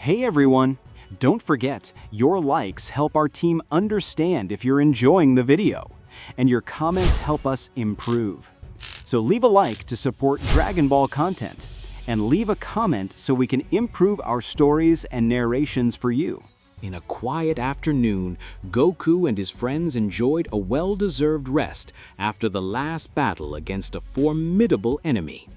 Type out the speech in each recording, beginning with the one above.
Hey everyone! Don't forget, your likes help our team understand if you're enjoying the video, and your comments help us improve. So leave a like to support Dragon Ball content, and leave a comment so we can improve our stories and narrations for you. In a quiet afternoon, Goku and his friends enjoyed a well-deserved rest after the last battle against a formidable enemy.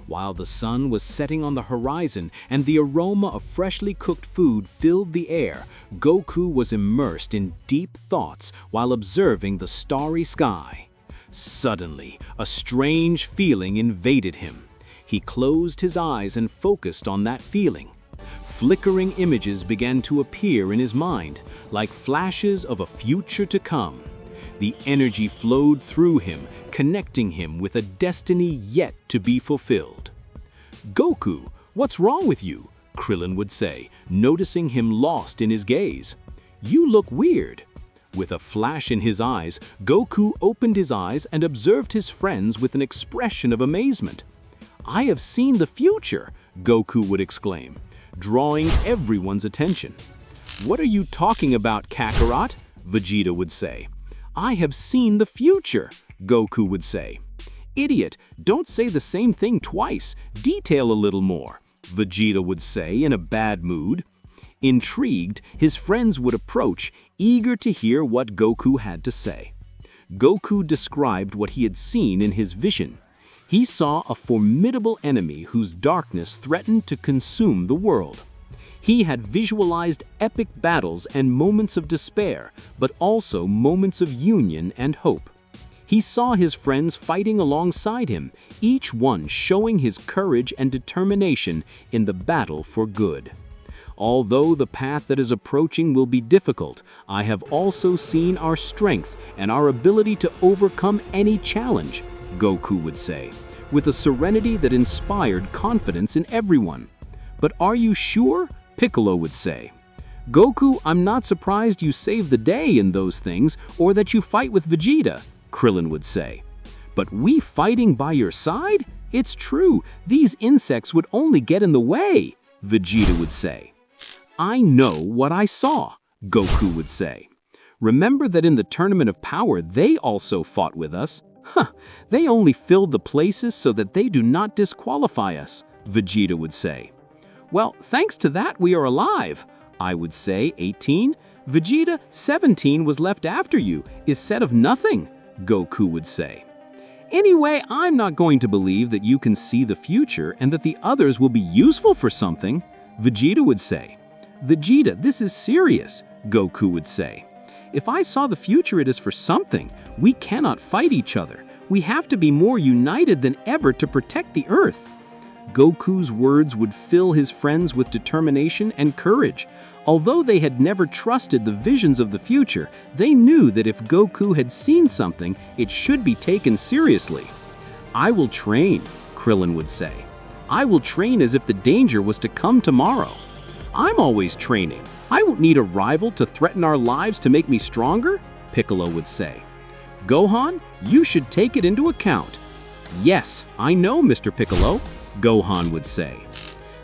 While the sun was setting on the horizon and the aroma of freshly cooked food filled the air, Goku was immersed in deep thoughts while observing the starry sky. Suddenly, a strange feeling invaded him. He closed his eyes and focused on that feeling. Flickering images began to appear in his mind, like flashes of a future to come. The energy flowed through him, connecting him with a destiny yet to be fulfilled. "Goku, what's wrong with you?" Krillin would say, noticing him lost in his gaze. "You look weird." With a flash in his eyes, Goku opened his eyes and observed his friends with an expression of amazement. "I have seen the future," Goku would exclaim, drawing everyone's attention. "What are you talking about, Kakarot?" Vegeta would say. "I have seen the future," Goku would say. "Idiot, don't say the same thing twice. Detail a little more," Vegeta would say in a bad mood. Intrigued, his friends would approach, eager to hear what Goku had to say. Goku described what he had seen in his vision. He saw a formidable enemy whose darkness threatened to consume the world. He had visualized epic battles and moments of despair, but also moments of union and hope. He saw his friends fighting alongside him, each one showing his courage and determination in the battle for good. "Although the path that is approaching will be difficult, I have also seen our strength and our ability to overcome any challenge," Goku would say, with a serenity that inspired confidence in everyone. "But are you sure?" Piccolo would say. "Goku, I'm not surprised you saved the day in those things or that you fight with Vegeta," Krillin would say. "But we fighting by your side? It's true, these insects would only get in the way," Vegeta would say. "I know what I saw," Goku would say. "Remember that in the Tournament of Power they also fought with us? They only filled the places so that they do not disqualify us," Vegeta would say. "Well, thanks to that we are alive," I would say. 18. "Vegeta, 17 was left after you, is said of nothing," Goku would say. "Anyway, I'm not going to believe that you can see the future and that the others will be useful for something," Vegeta would say. "Vegeta, this is serious," Goku would say. "If I saw the future, it is for something. We cannot fight each other. We have to be more united than ever to protect the Earth." Goku's words would fill his friends with determination and courage. Although they had never trusted the visions of the future, they knew that if Goku had seen something, it should be taken seriously. "I will train," Krillin would say. "I will train as if the danger was to come tomorrow. I'm always training. I won't need a rival to threaten our lives to make me stronger," Piccolo would say. "Gohan, you should take it into account." "Yes, I know, Mr. Piccolo," Gohan would say.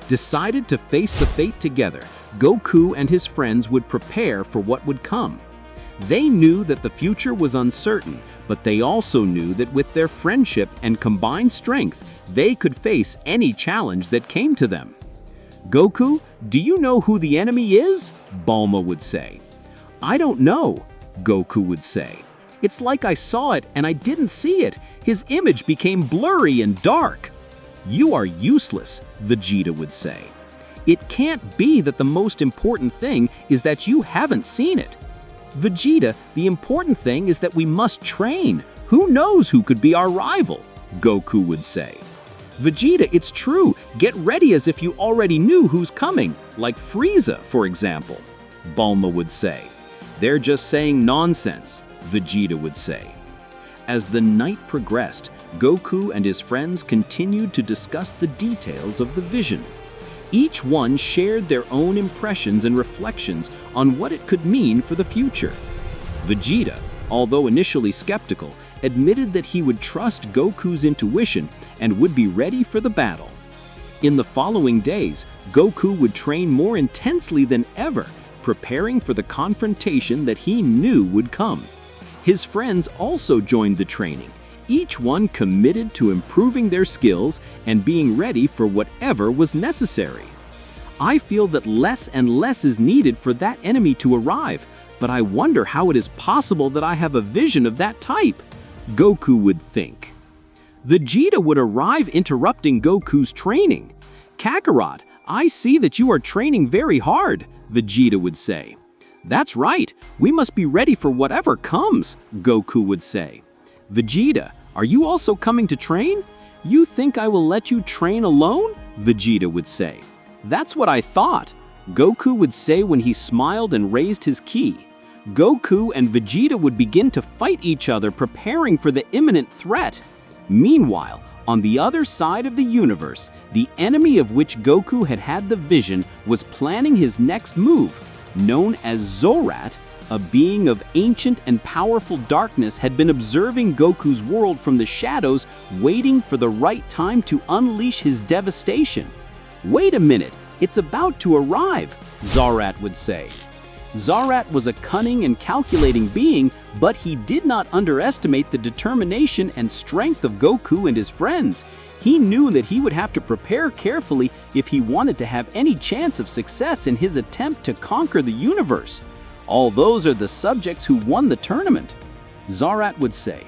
Decided to face the fate together, Goku and his friends would prepare for what would come. They knew that the future was uncertain, but they also knew that with their friendship and combined strength, they could face any challenge that came to them. "Goku, do you know who the enemy is?" Bulma would say. "I don't know," Goku would say. "It's like I saw it and I didn't see it. His image became blurry and dark." "You are useless," Vegeta would say. "It can't be that the most important thing is that you haven't seen it." "Vegeta, the important thing is that we must train. Who knows who could be our rival?" Goku would say. "Vegeta, it's true. Get ready as if you already knew who's coming, like Frieza, for example," Bulma would say. "They're just saying nonsense," Vegeta would say. As the night progressed, Goku and his friends continued to discuss the details of the vision. Each one shared their own impressions and reflections on what it could mean for the future. Vegeta, although initially skeptical, admitted that he would trust Goku's intuition and would be ready for the battle. In the following days, Goku would train more intensely than ever, preparing for the confrontation that he knew would come. His friends also joined the training, each one committed to improving their skills and being ready for whatever was necessary. I feel that less and less is needed for that enemy to arrive, but I wonder how it is possible that I have a vision of that type, Goku would think. Vegeta would arrive interrupting Goku's training. Kakarot, I see that you are training very hard, Vegeta would say. That's right, we must be ready for whatever comes, Goku would say. Vegeta, are you also coming to train? You think I will let you train alone? Vegeta would say. That's what I thought, Goku would say when he smiled and raised his ki. Goku and Vegeta would begin to fight each other, preparing for the imminent threat. Meanwhile, on the other side of the universe, the enemy of which Goku had had the vision was planning his next move. Known as Zorat, a being of ancient and powerful darkness, had been observing Goku's world from the shadows, waiting for the right time to unleash his devastation. Wait a minute, it's about to arrive, Zorat would say. Zorat was a cunning and calculating being, but he did not underestimate the determination and strength of Goku and his friends. He knew that he would have to prepare carefully if he wanted to have any chance of success in his attempt to conquer the universe. All those are the subjects who won the tournament. Zorat would say,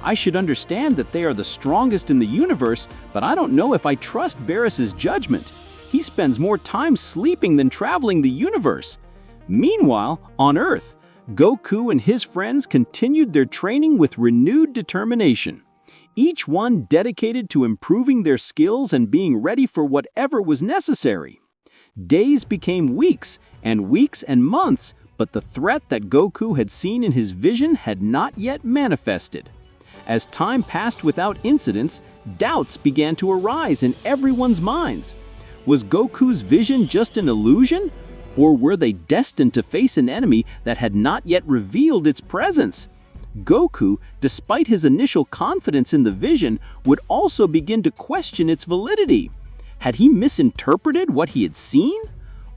I should understand that they are the strongest in the universe, but I don't know if I trust Beerus's judgment. He spends more time sleeping than traveling the universe. Meanwhile, on Earth, Goku and his friends continued their training with renewed determination. Each one dedicated to improving their skills and being ready for whatever was necessary. Days became weeks and months, but the threat that Goku had seen in his vision had not yet manifested. As time passed without incidents, doubts began to arise in everyone's minds. Was Goku's vision just an illusion? Or were they destined to face an enemy that had not yet revealed its presence? Goku, despite his initial confidence in the vision, would also begin to question its validity. Had he misinterpreted what he had seen?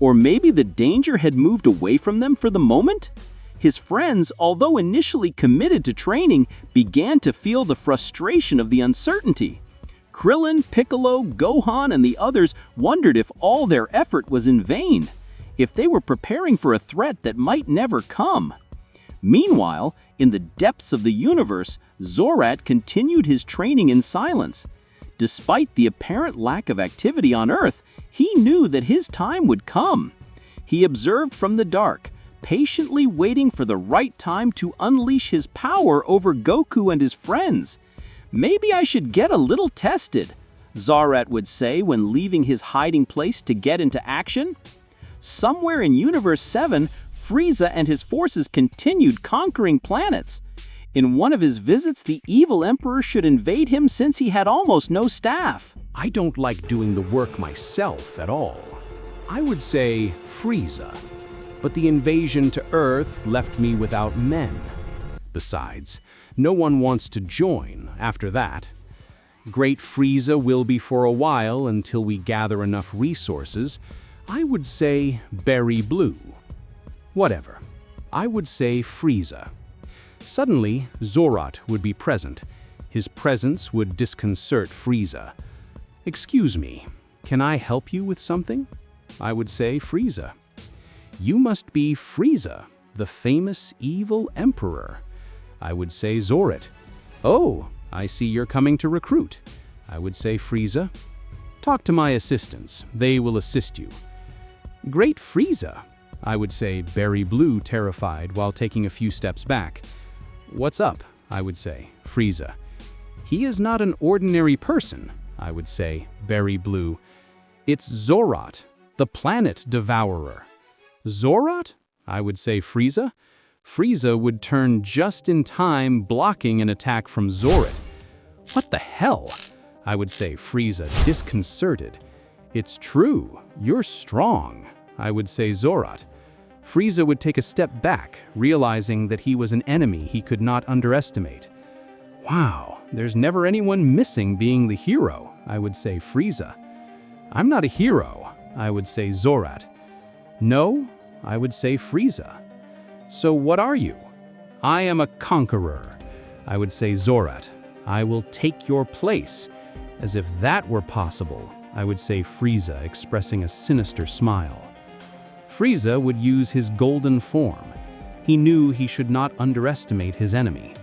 Or maybe the danger had moved away from them for the moment? His friends, although initially committed to training, began to feel the frustration of the uncertainty. Krillin, Piccolo, Gohan, and the others wondered if all their effort was in vain, if they were preparing for a threat that might never come. Meanwhile, in the depths of the universe, Zorat continued his training in silence. Despite the apparent lack of activity on Earth, he knew that his time would come. He observed from the dark, patiently waiting for the right time to unleash his power over Goku and his friends. Maybe I should get a little tested, Zorat would say when leaving his hiding place to get into action. Somewhere in Universe 7, Frieza and his forces continued conquering planets. In one of his visits, the evil emperor should invade him since he had almost no staff. I don't like doing the work myself at all. I would say Frieza, but the invasion to Earth left me without men. Besides, no one wants to join after that. Great Frieza will be for a while until we gather enough resources. I would say Berry Blue. Whatever. I would say Frieza. Suddenly, Zorat would be present. His presence would disconcert Frieza. Excuse me, can I help you with something? I would say Frieza. You must be Frieza, the famous evil emperor. I would say Zorat. Oh, I see you're coming to recruit. I would say Frieza. Talk to my assistants, they will assist you. Great Frieza, I would say Berry Blue, terrified while taking a few steps back. What's up? I would say Frieza. He is not an ordinary person, I would say Berry Blue. It's Zorat, the planet devourer. Zorat? I would say Frieza. Frieza would turn just in time, blocking an attack from Zorat. What the hell? I would say Frieza, disconcerted. It's true, you're strong, I would say Zorat. Frieza would take a step back, realizing that he was an enemy he could not underestimate. Wow, there's never anyone missing being the hero, I would say Frieza. I'm not a hero, I would say Zorat. No, I would say Frieza. So what are you? I am a conqueror, I would say Zorat. I will take your place. As if that were possible, I would say Frieza, expressing a sinister smile. Frieza would use his golden form. He knew he should not underestimate his enemy.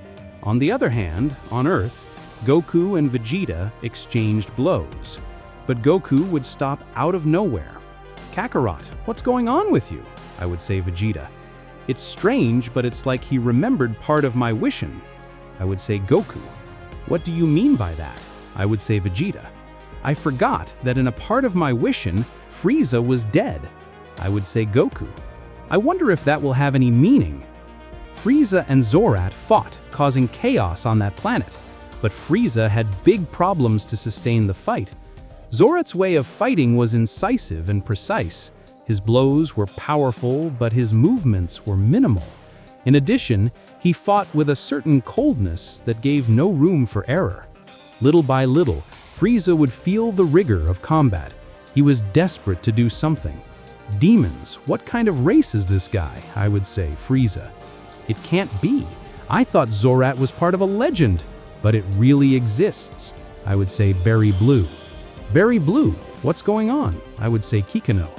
On the other hand, on Earth, Goku and Vegeta exchanged blows. But Goku would stop out of nowhere. Kakarot, what's going on with you? I would say Vegeta. It's strange, but it's like he remembered part of my wishin. I would say Goku. What do you mean by that? I would say Vegeta. I forgot that in a part of my wishin, Frieza was dead. I would say Goku. I wonder if that will have any meaning. Frieza and Zorat fought, causing chaos on that planet. But Frieza had big problems to sustain the fight. Zorat's way of fighting was incisive and precise. His blows were powerful, but his movements were minimal. In addition, he fought with a certain coldness that gave no room for error. Little by little, Frieza would feel the rigor of combat. He was desperate to do something. Demons, what kind of race is this guy? I would say Frieza. It can't be. I thought Zorat was part of a legend, but it really exists. I would say Berry Blue. Berry Blue, what's going on? I would say Kikano.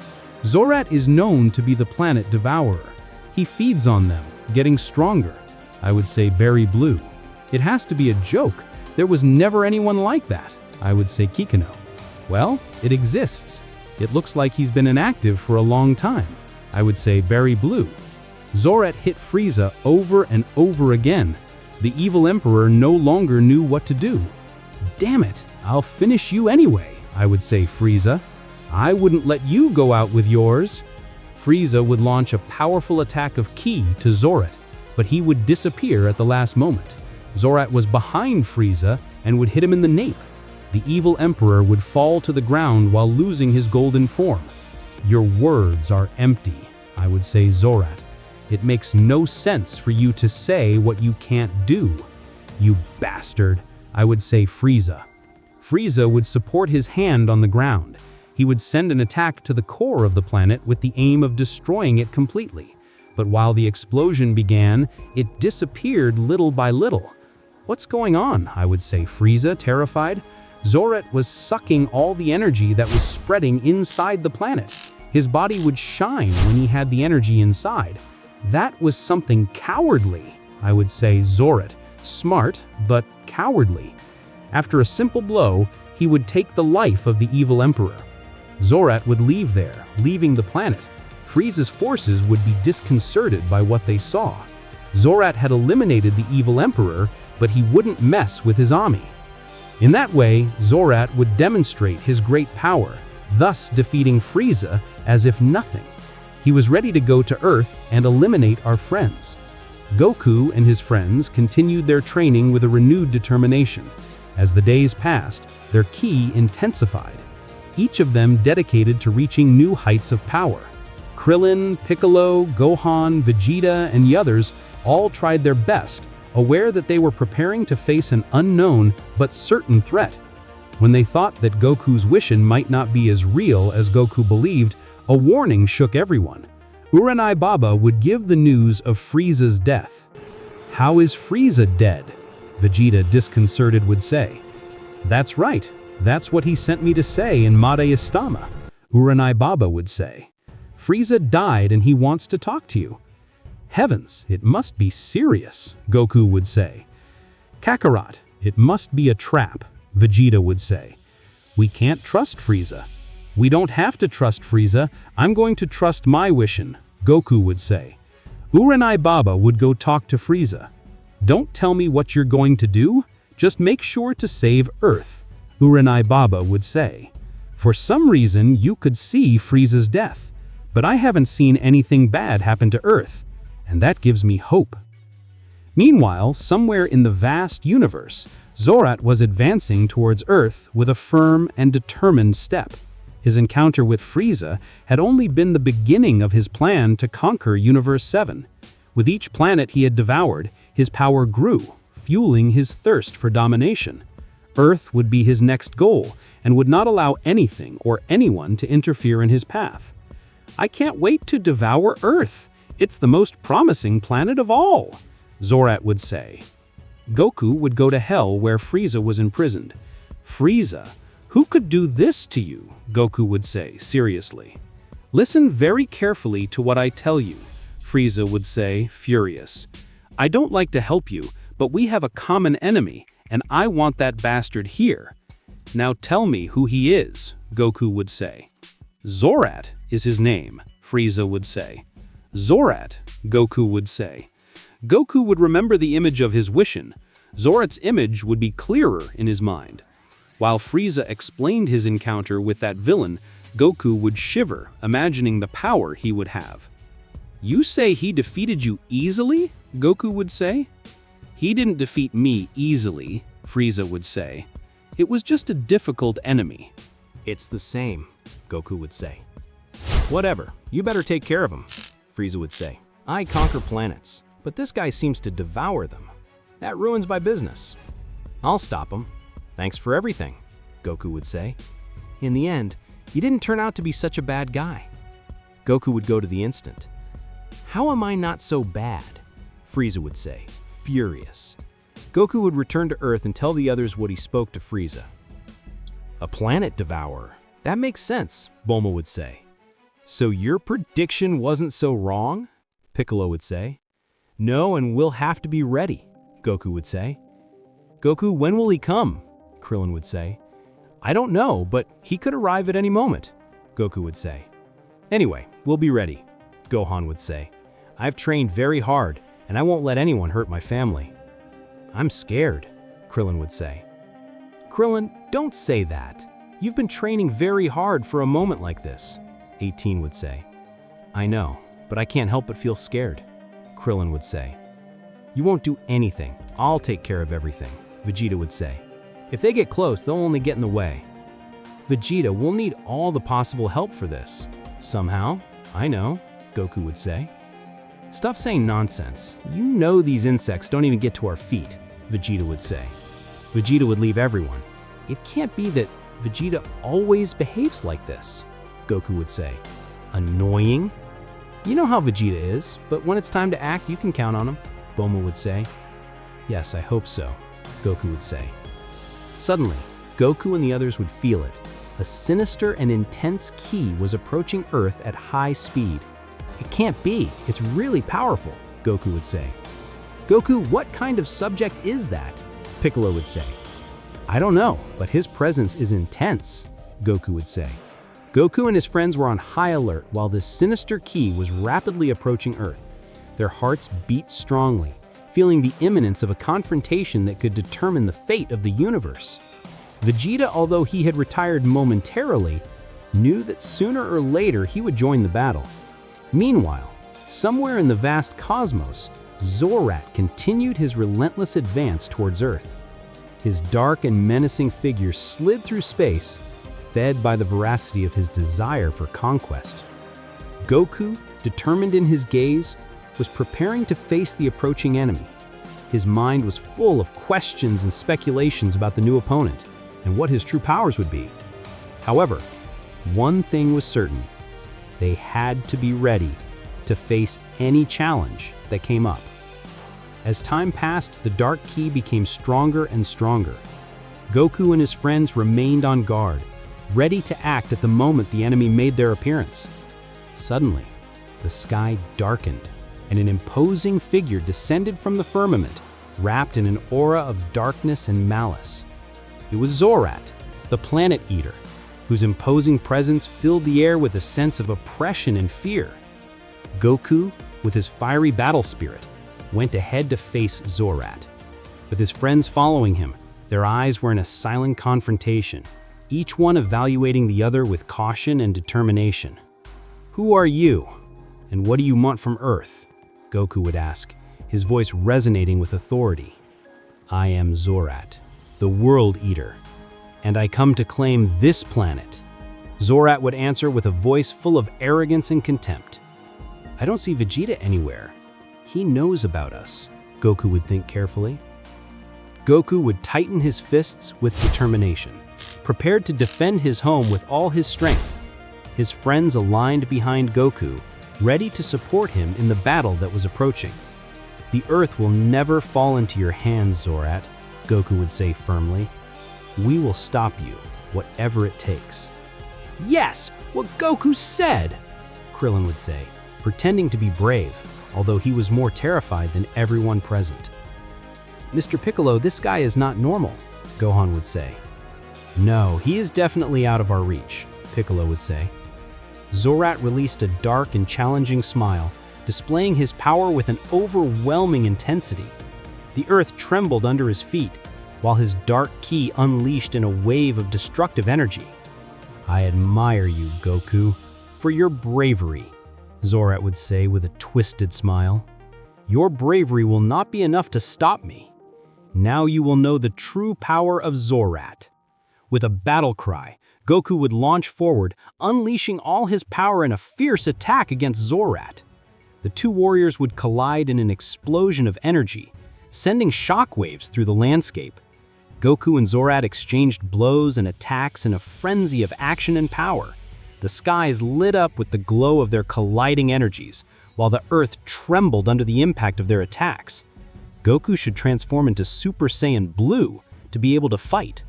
Zorat is known to be the planet devourer. He feeds on them, getting stronger. I would say Berry Blue. It has to be a joke. There was never anyone like that. I would say Kikano. Well, it exists. It looks like he's been inactive for a long time. I would say Berry Blue. Zorat hit Frieza over and over again. The evil emperor no longer knew what to do. Damn it, I'll finish you anyway, I would say Frieza. I wouldn't let you go out with yours. Frieza would launch a powerful attack of Ki to Zorat, but he would disappear at the last moment. Zorat was behind Frieza and would hit him in the nape. The evil emperor would fall to the ground while losing his golden form. Your words are empty, I would say Zorat. It makes no sense for you to say what you can't do. You bastard, I would say Frieza. Frieza would support his hand on the ground. He would send an attack to the core of the planet with the aim of destroying it completely. But while the explosion began, it disappeared little by little. What's going on? I would say Frieza, terrified. Zorat was sucking all the energy that was spreading inside the planet. His body would shine when he had the energy inside. That was something cowardly, I would say Zorat. Smart, but cowardly. After a simple blow, he would take the life of the evil emperor. Zorat would leave there, leaving the planet. Frieza's forces would be disconcerted by what they saw. Zorat had eliminated the evil emperor, but he wouldn't mess with his army. In that way, Zorat would demonstrate his great power, thus defeating Frieza as if nothing. He was ready to go to Earth and eliminate our friends. Goku and his friends continued their training with a renewed determination. As the days passed, their ki intensified. Each of them dedicated to reaching new heights of power. Krillin, Piccolo, Gohan, Vegeta, and the others all tried their best, aware that they were preparing to face an unknown but certain threat. When they thought that Goku's wishin might not be as real as Goku believed, a warning shook everyone. Uranai Baba would give the news of Frieza's death. "How is Frieza dead?" Vegeta, disconcerted, would say. "That's right. That's what he sent me to say in Mada Istama," Uranai Baba would say. "Frieza died and he wants to talk to you." "Heavens, it must be serious," Goku would say. "Kakarot, it must be a trap," Vegeta would say. "We can't trust Frieza." "We don't have to trust Frieza. I'm going to trust my wishin," Goku would say. Uranai Baba would go talk to Frieza. "Don't tell me what you're going to do. Just make sure to save Earth," Uranai Baba would say. "For some reason, you could see Frieza's death, but I haven't seen anything bad happen to Earth, and that gives me hope." Meanwhile, somewhere in the vast universe, Zorat was advancing towards Earth with a firm and determined step. His encounter with Frieza had only been the beginning of his plan to conquer Universe 7. With each planet he had devoured, his power grew, fueling his thirst for domination. Earth would be his next goal and would not allow anything or anyone to interfere in his path. "I can't wait to devour Earth. It's the most promising planet of all," Zorat would say. Goku would go to hell where Frieza was imprisoned. "Frieza, who could do this to you?" Goku would say seriously. "Listen very carefully to what I tell you," Frieza would say, furious. "I don't like to help you, but we have a common enemy, and I want that bastard here." "Now tell me who he is," Goku would say. "Zorat is his name," Frieza would say. "Zorat," Goku would say. Goku would remember the image of his Wishin. Zorat's image would be clearer in his mind. While Frieza explained his encounter with that villain, Goku would shiver, imagining the power he would have. "You say he defeated you easily?" Goku would say. "He didn't defeat me easily," Frieza would say. "It was just a difficult enemy." "It's the same," Goku would say. "Whatever, you better take care of him," Frieza would say. "I conquer planets, but this guy seems to devour them. That ruins my business. I'll stop him. Thanks for everything," Goku would say. In the end, he didn't turn out to be such a bad guy. Goku would go to the instant. "How am I not so bad?" Frieza would say, furious. Goku would return to Earth and tell the others what he spoke to Frieza. "A planet devourer. That makes sense," Bulma would say. "So your prediction wasn't so wrong?" Piccolo would say. "No, and we'll have to be ready," Goku would say. "Goku, when will he come?" Krillin would say. "I don't know, but he could arrive at any moment," Goku would say. "Anyway, we'll be ready," Gohan would say. "I've trained very hard, and I won't let anyone hurt my family." "I'm scared," Krillin would say. "Krillin, don't say that. You've been training very hard for a moment like this," 18 would say. "I know, but I can't help but feel scared," Krillin would say. "You won't do anything. I'll take care of everything," Vegeta would say. "If they get close, they'll only get in the way." "Vegeta, we'll need all the possible help for this. Somehow, I know," Goku would say. "Stop saying nonsense. You know these insects don't even get to our feet," Vegeta would say. Vegeta would leave everyone. "It can't be that Vegeta always behaves like this," Goku would say. "Annoying? You know how Vegeta is, but when it's time to act, you can count on him," Bulma would say. "Yes, I hope so," Goku would say. Suddenly, Goku and the others would feel it. A sinister and intense ki was approaching Earth at high speed. "It can't be. It's really powerful," Goku would say. "Goku, what kind of subject is that?" Piccolo would say. "I don't know, but his presence is intense," Goku would say. Goku and his friends were on high alert while this sinister ki was rapidly approaching Earth. Their hearts beat strongly, feeling the imminence of a confrontation that could determine the fate of the universe. Vegeta, although he had retired momentarily, knew that sooner or later he would join the battle. Meanwhile, somewhere in the vast cosmos, Zorat continued his relentless advance towards Earth. His dark and menacing figure slid through space, fed by the veracity of his desire for conquest. Goku, determined in his gaze, was preparing to face the approaching enemy. His mind was full of questions and speculations about the new opponent and what his true powers would be. However, one thing was certain. They had to be ready to face any challenge that came up. As time passed, the dark ki became stronger and stronger. Goku and his friends remained on guard, ready to act at the moment the enemy made their appearance. Suddenly, the sky darkened, and an imposing figure descended from the firmament, wrapped in an aura of darkness and malice. It was Zorat, the Planet Eater, whose imposing presence filled the air with a sense of oppression and fear. Goku, with his fiery battle spirit, went ahead to face Zorat. With his friends following him, their eyes were in a silent confrontation, each one evaluating the other with caution and determination. "Who are you, and what do you want from Earth?" Goku would ask, his voice resonating with authority. "I am Zorat, the World Eater, and I come to claim this planet," Zorat would answer with a voice full of arrogance and contempt. "I don't see Vegeta anywhere. He knows about us," Goku would think carefully. Goku would tighten his fists with determination, prepared to defend his home with all his strength. His friends aligned behind Goku, ready to support him in the battle that was approaching. "The Earth will never fall into your hands, Zorat," Goku would say firmly. "We will stop you, whatever it takes." "Yes, what Goku said!" Krillin would say, pretending to be brave, although he was more terrified than everyone present. "Mr. Piccolo, this guy is not normal," Gohan would say. "No, he is definitely out of our reach," Piccolo would say. Zorat released a dark and challenging smile, displaying his power with an overwhelming intensity. The earth trembled under his feet, while his dark ki unleashed in a wave of destructive energy. "I admire you, Goku, for your bravery," Zorat would say with a twisted smile. "Your bravery will not be enough to stop me. Now you will know the true power of Zorat." With a battle cry, Goku would launch forward, unleashing all his power in a fierce attack against Zorat. The two warriors would collide in an explosion of energy, sending shockwaves through the landscape. Goku and Zorat exchanged blows and attacks in a frenzy of action and power. The skies lit up with the glow of their colliding energies, while the earth trembled under the impact of their attacks. Goku should transform into Super Saiyan Blue to be able to fight.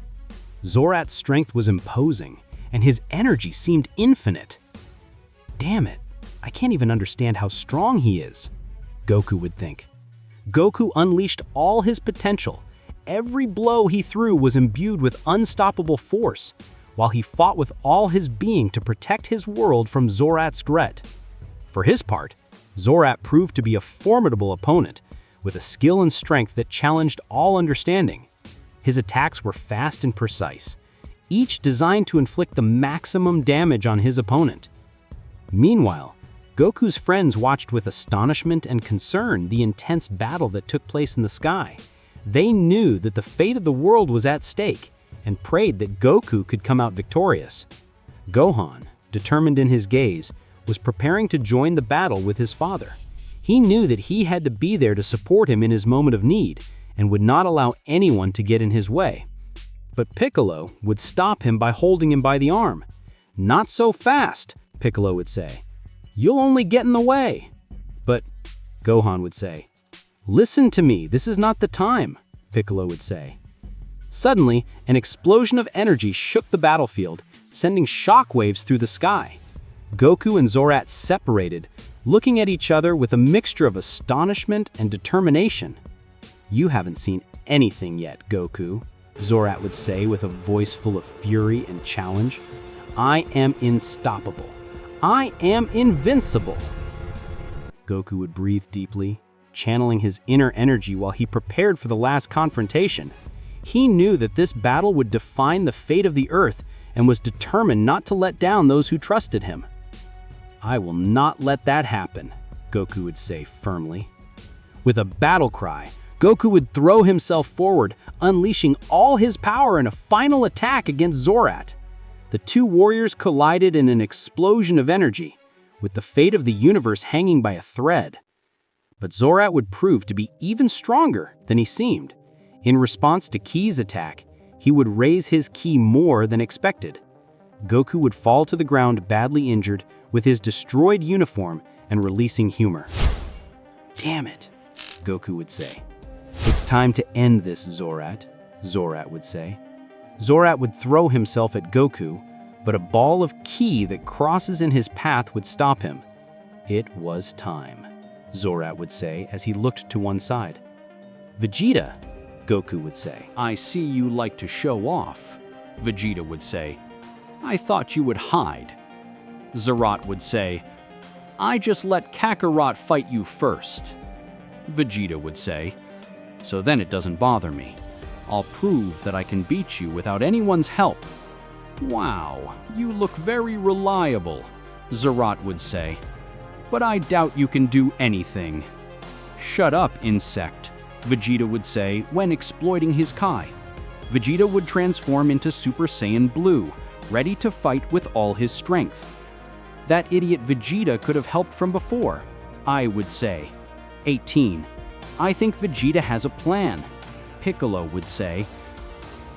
Zorat's strength was imposing, and his energy seemed infinite. "Damn it, I can't even understand how strong he is," Goku would think. Goku unleashed all his potential. Every blow he threw was imbued with unstoppable force, while he fought with all his being to protect his world from Zorat's threat. For his part, Zorat proved to be a formidable opponent, with a skill and strength that challenged all understanding. His attacks were fast and precise, each designed to inflict the maximum damage on his opponent. Meanwhile, Goku's friends watched with astonishment and concern the intense battle that took place in the sky. They knew that the fate of the world was at stake and prayed that Goku could come out victorious. Gohan, determined in his gaze, was preparing to join the battle with his father. He knew that he had to be there to support him in his moment of need and would not allow anyone to get in his way. But Piccolo would stop him by holding him by the arm. "Not so fast," Piccolo would say. "You'll only get in the way." "But," Gohan would say. "Listen to me, this is not the time," Piccolo would say. Suddenly, an explosion of energy shook the battlefield, sending shockwaves through the sky. Goku and Zorat separated, looking at each other with a mixture of astonishment and determination. "You haven't seen anything yet, Goku," Zorat would say with a voice full of fury and challenge. "I am unstoppable. I am invincible." Goku would breathe deeply, channeling his inner energy while he prepared for the last confrontation. He knew that this battle would define the fate of the Earth and was determined not to let down those who trusted him. "I will not let that happen," Goku would say firmly. With a battle cry, Goku would throw himself forward, unleashing all his power in a final attack against Zorat. The two warriors collided in an explosion of energy, with the fate of the universe hanging by a thread. But Zorat would prove to be even stronger than he seemed. In response to Ki's attack, he would raise his ki more than expected. Goku would fall to the ground badly injured, with his destroyed uniform and releasing humor. "Damn it," Goku would say. "It's time to end this, Zorat," Zorat would say. Zorat would throw himself at Goku, but a ball of ki that crosses in his path would stop him. "It was time," Zorat would say as he looked to one side. "Vegeta," Goku would say. "I see you like to show off," Vegeta would say. "I thought you would hide." Zorat would say, "I just let Kakarot fight you first." Vegeta would say, "So then it doesn't bother me. I'll prove that I can beat you without anyone's help." "Wow, you look very reliable," Zorat would say. "But I doubt you can do anything." "Shut up, insect," Vegeta would say when exploiting his Kai. Vegeta would transform into Super Saiyan Blue, ready to fight with all his strength. "That idiot Vegeta could have helped from before," I would say. 18. "I think Vegeta has a plan." Piccolo would say.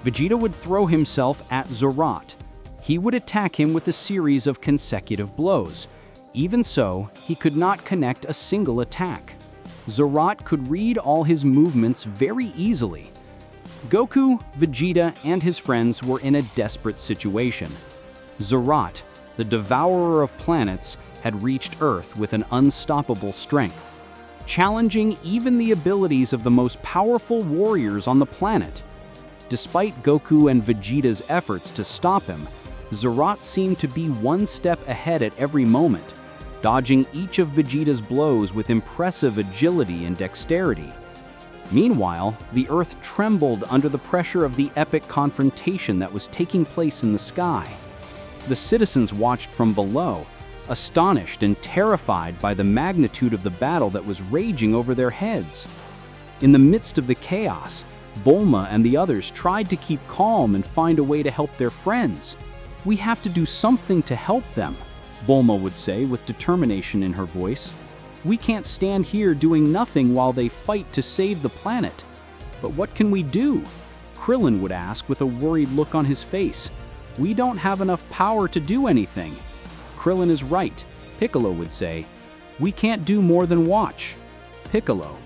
Vegeta would throw himself at Zerot. He would attack him with a series of consecutive blows. Even so, he could not connect a single attack. Zerot could read all his movements very easily. Goku, Vegeta, and his friends were in a desperate situation. Zerot, the devourer of planets, had reached Earth with an unstoppable strength, challenging even the abilities of the most powerful warriors on the planet. Despite Goku and Vegeta's efforts to stop him, Zerot seemed to be one step ahead at every moment, dodging each of Vegeta's blows with impressive agility and dexterity. Meanwhile, the Earth trembled under the pressure of the epic confrontation that was taking place in the sky. The citizens watched from below, astonished and terrified by the magnitude of the battle that was raging over their heads. In the midst of the chaos, Bulma and the others tried to keep calm and find a way to help their friends. "We have to do something to help them," Bulma would say with determination in her voice. "We can't stand here doing nothing while they fight to save the planet." "But what can we do?" Krillin would ask with a worried look on his face. "We don't have enough power to do anything." "Krillin is right," Piccolo would say. "We can't do more than watch." "Piccolo,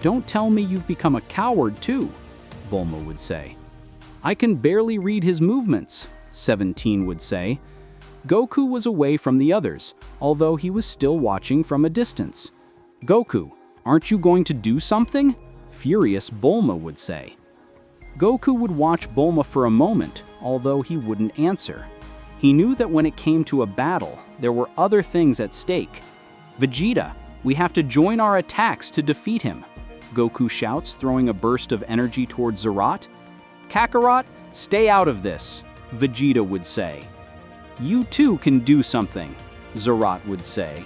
don't tell me you've become a coward too," Bulma would say. "I can barely read his movements," 17 would say. Goku was away from the others, although he was still watching from a distance. "Goku, aren't you going to do something?" furious Bulma would say. Goku would watch Bulma for a moment, although he wouldn't answer. He knew that when it came to a battle, there were other things at stake. "Vegeta, we have to join our attacks to defeat him," Goku shouts, throwing a burst of energy towards Zerot. "Kakarot, stay out of this," Vegeta would say. "You too can do something," Zerot would say.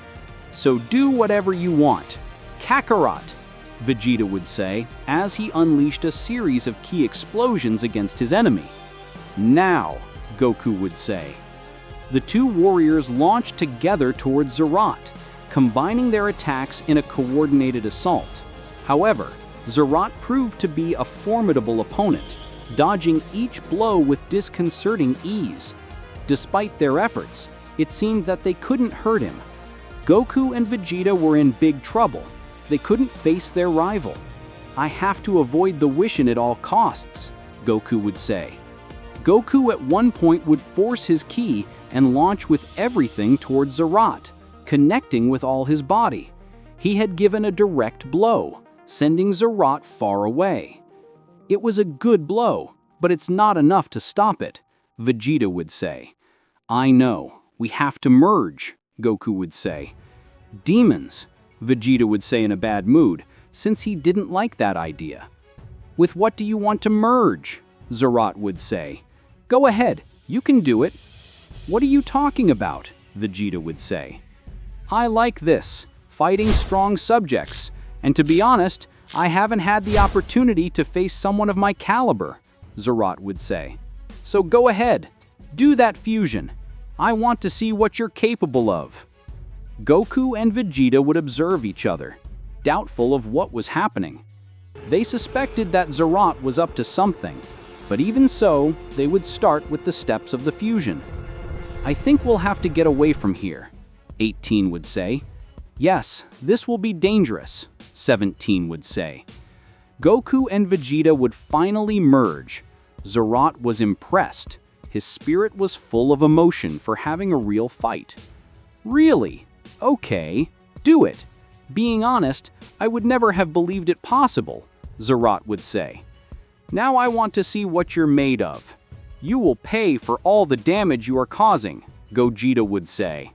"So do whatever you want. Kakarot," Vegeta would say, as he unleashed a series of key explosions against his enemy. "Now," Goku would say. The two warriors launched together towards Zerot, combining their attacks in a coordinated assault. However, Zerot proved to be a formidable opponent, dodging each blow with disconcerting ease. Despite their efforts, it seemed that they couldn't hurt him. Goku and Vegeta were in big trouble. They couldn't face their rival. "I have to avoid the Wishin at all costs," Goku would say. Goku at one point would force his ki and launch with everything towards Zerot, connecting with all his body. He had given a direct blow, sending Zerot far away. "It was a good blow, but it's not enough to stop it," Vegeta would say. "I know, we have to merge," Goku would say. "Demons," Vegeta would say in a bad mood, since he didn't like that idea. "With what do you want to merge?" Zerot would say. "Go ahead, you can do it." "What are you talking about?" Vegeta would say. "I like this, fighting strong subjects, and to be honest, I haven't had the opportunity to face someone of my caliber," Zerot would say. "So go ahead, do that fusion. I want to see what you're capable of." Goku and Vegeta would observe each other, doubtful of what was happening. They suspected that Zerot was up to something, but even so, they would start with the steps of the fusion. "I think we'll have to get away from here," 18 would say. "Yes, this will be dangerous," 17 would say. Goku and Vegeta would finally merge. Zerot was impressed. His spirit was full of emotion for having a real fight. "Really? Okay, do it. Being honest, I would never have believed it possible," Zerot would say. "Now I want to see what you're made of. You will pay for all the damage you are causing," Gogeta would say.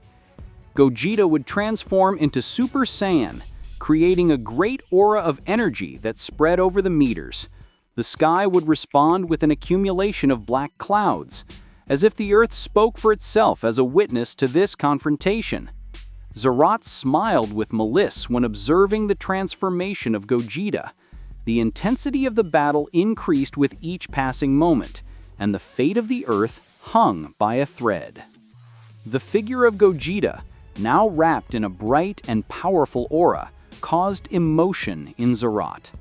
Gogeta would transform into Super Saiyan, creating a great aura of energy that spread over the meters. The sky would respond with an accumulation of black clouds, as if the earth spoke for itself as a witness to this confrontation. Zerot smiled with malice when observing the transformation of Gogeta. The intensity of the battle increased with each passing moment, and the fate of the earth hung by a thread. The figure of Gogeta, now wrapped in a bright and powerful aura, caused emotion in Zerot.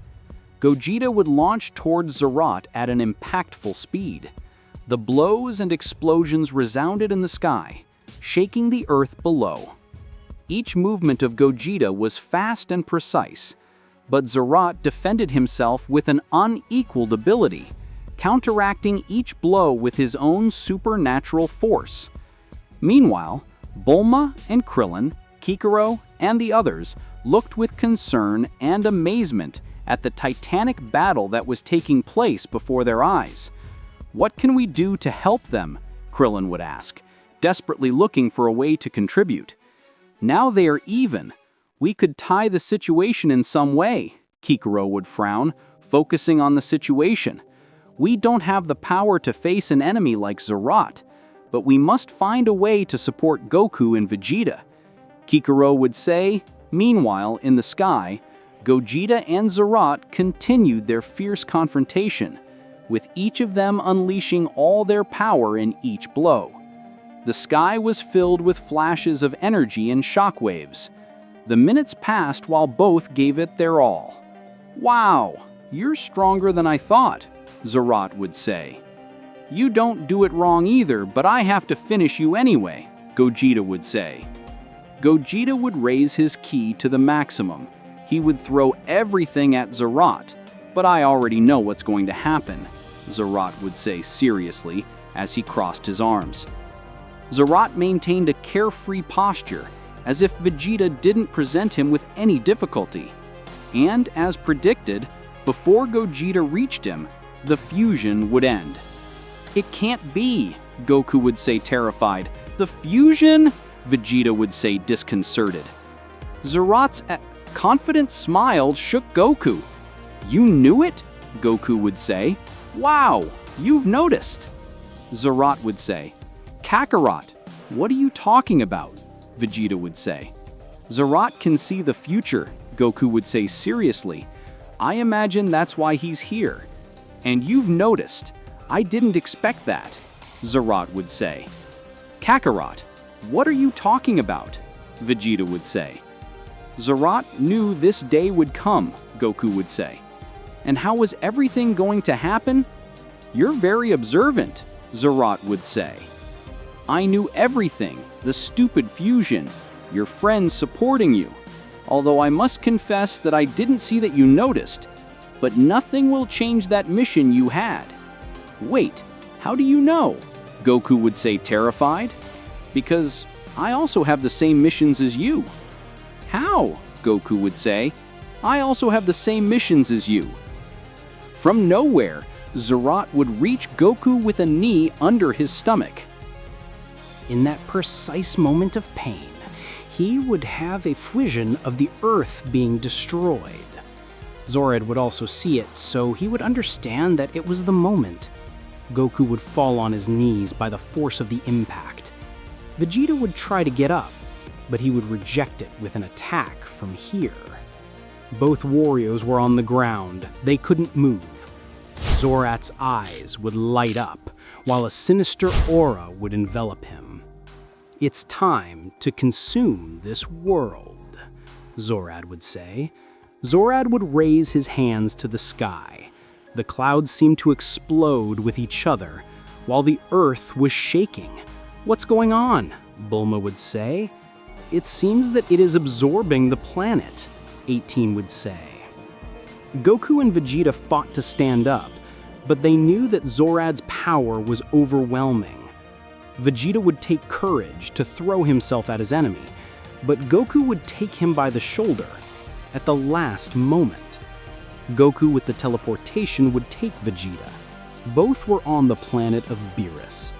Gogeta would launch towards Zerot at an impactful speed. The blows and explosions resounded in the sky, shaking the earth below. Each movement of Gogeta was fast and precise, but Zerot defended himself with an unequaled ability, counteracting each blow with his own supernatural force. Meanwhile, Bulma and Krillin, Kikoro, and the others looked with concern and amazement at the titanic battle that was taking place before their eyes. "What can we do to help them?" Krillin would ask, desperately looking for a way to contribute. "Now they are even. We could tie the situation in some way," Kikoro would frown, focusing on the situation. "We don't have the power to face an enemy like Zerot, but we must find a way to support Goku and Vegeta," Kikoro would say. Meanwhile, in the sky, Gogeta and Zerot continued their fierce confrontation, with each of them unleashing all their power in each blow. The sky was filled with flashes of energy and shockwaves. The minutes passed while both gave it their all. "Wow, you're stronger than I thought," Zerot would say. "You don't do it wrong either, but I have to finish you anyway," Gogeta would say. Gogeta would raise his ki to the maximum. He would throw everything at Zerot, "But I already know what's going to happen," Zerot would say seriously as he crossed his arms. Zerot maintained a carefree posture, as if Vegeta didn't present him with any difficulty. And, as predicted, before Gogeta reached him, the fusion would end. "It can't be," Goku would say terrified. "The fusion?" Vegeta would say disconcerted. Zerot's confident smile shook Goku. "You knew it?" Goku would say. "Wow, you've noticed." Zerot would say. "Kakarot, what are you talking about?" Vegeta would say. "Zerot can see the future," Goku would say seriously. "I imagine that's why he's here." "And you've noticed. I didn't expect that," Zerot would say. "Kakarot, what are you talking about?" Vegeta would say. "Zerot knew this day would come," Goku would say. "And how was everything going to happen?" "You're very observant," Zerot would say. "I knew everything, the stupid fusion, your friends supporting you. Although I must confess that I didn't see that you noticed, but nothing will change that mission you had." "Wait, how do you know?" Goku would say terrified. "Because I also have the same missions as you." "How?" Goku would say. "I also have the same missions as you." From nowhere, Zerot would reach Goku with a knee under his stomach. In that precise moment of pain, he would have a vision of the Earth being destroyed. Zord would also see it, so he would understand that it was the moment. Goku would fall on his knees by the force of the impact. Vegeta would try to get up, but he would reject it with an attack from here. Both warriors were on the ground. They couldn't move. Zorat's eyes would light up, while a sinister aura would envelop him. "It's time to consume this world," Zorad would say. Zorad would raise his hands to the sky. The clouds seemed to explode with each other, while the earth was shaking. "What's going on?" Bulma would say. "It seems that it is absorbing the planet," 18 would say. Goku and Vegeta fought to stand up, but they knew that Zorad's power was overwhelming. Vegeta would take courage to throw himself at his enemy, but Goku would take him by the shoulder at the last moment. Goku with the teleportation would take Vegeta. Both were on the planet of Beerus.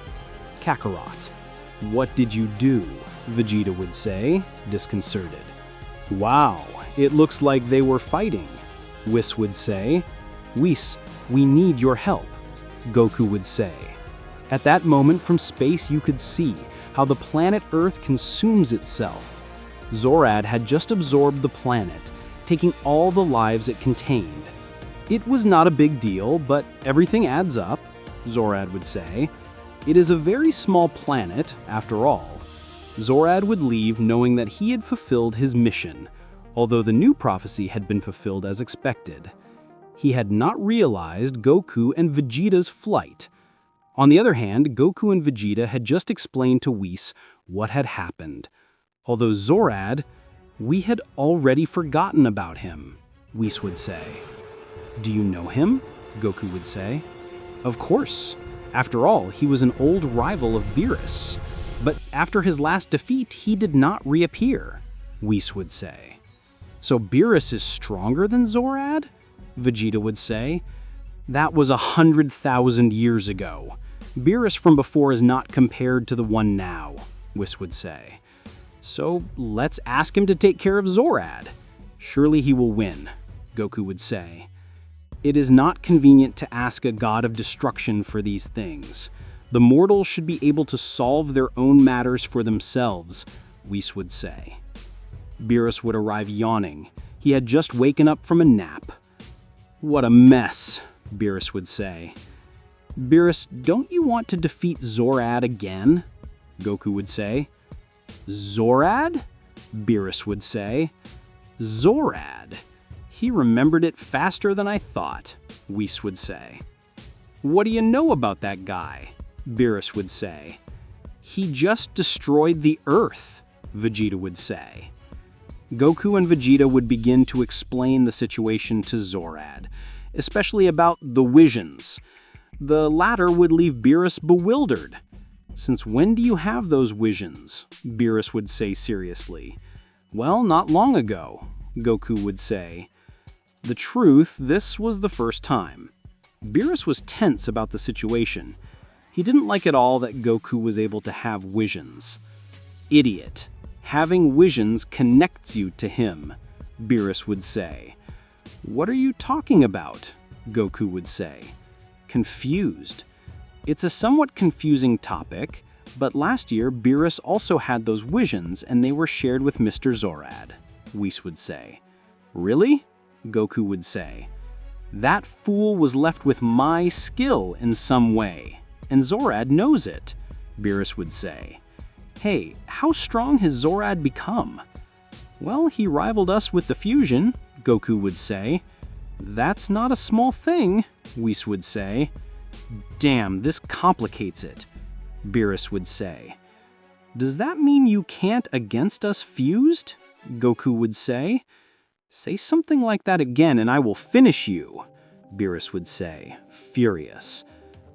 "Kakarot, what did you do?" Vegeta would say, disconcerted. "Wow, it looks like they were fighting," Whis would say. "Whis, we need your help," Goku would say. At that moment from space you could see how the planet Earth consumes itself. Zorad had just absorbed the planet, taking all the lives it contained. "It was not a big deal, but everything adds up," Zorad would say. "It is a very small planet, after all." Zorad would leave knowing that he had fulfilled his mission, although the new prophecy had been fulfilled as expected. He had not realized Goku and Vegeta's flight. On the other hand, Goku and Vegeta had just explained to Whis what had happened. Although Zorad, we had already forgotten about him, Whis would say. Do you know him? Goku would say. Of course. After all, he was an old rival of Beerus. But after his last defeat, he did not reappear, Whis would say. So Beerus is stronger than Zorad? Vegeta would say. That was 100,000 years ago. Beerus from before is not compared to the one now, Whis would say. So let's ask him to take care of Zorad. Surely he will win, Goku would say. It is not convenient to ask a god of destruction for these things. The mortals should be able to solve their own matters for themselves, Whis would say. Beerus would arrive yawning. He had just waken up from a nap. What a mess, Beerus would say. Beerus, don't you want to defeat Zorad again? Goku would say. Zorad? Beerus would say. Zorad. He remembered it faster than I thought, Whis would say. What do you know about that guy? Beerus would say. He just destroyed the Earth, Vegeta would say. Goku and Vegeta would begin to explain the situation to Zorad, especially about the visions. The latter would leave Beerus bewildered. Since when do you have those visions? Beerus would say seriously. Well, not long ago, Goku would say. The truth, this was the first time. Beerus was tense about the situation. He didn't like at all that Goku was able to have visions. Idiot. Having visions connects you to him, Beerus would say. What are you talking about? Goku would say. Confused. It's a somewhat confusing topic, but last year Beerus also had those visions and they were shared with Mr. Zorad, Whis would say. Really? Goku would say. That fool was left with my skill in some way, and Zorad knows it, Beerus would say. Hey, how strong has Zorad become? Well, he rivaled us with the fusion, Goku would say. That's not a small thing, Whis would say. Damn, this complicates it, Beerus would say. Does that mean you can't against us fused? Goku would say. Say something like that again and I will finish you, Beerus would say, furious.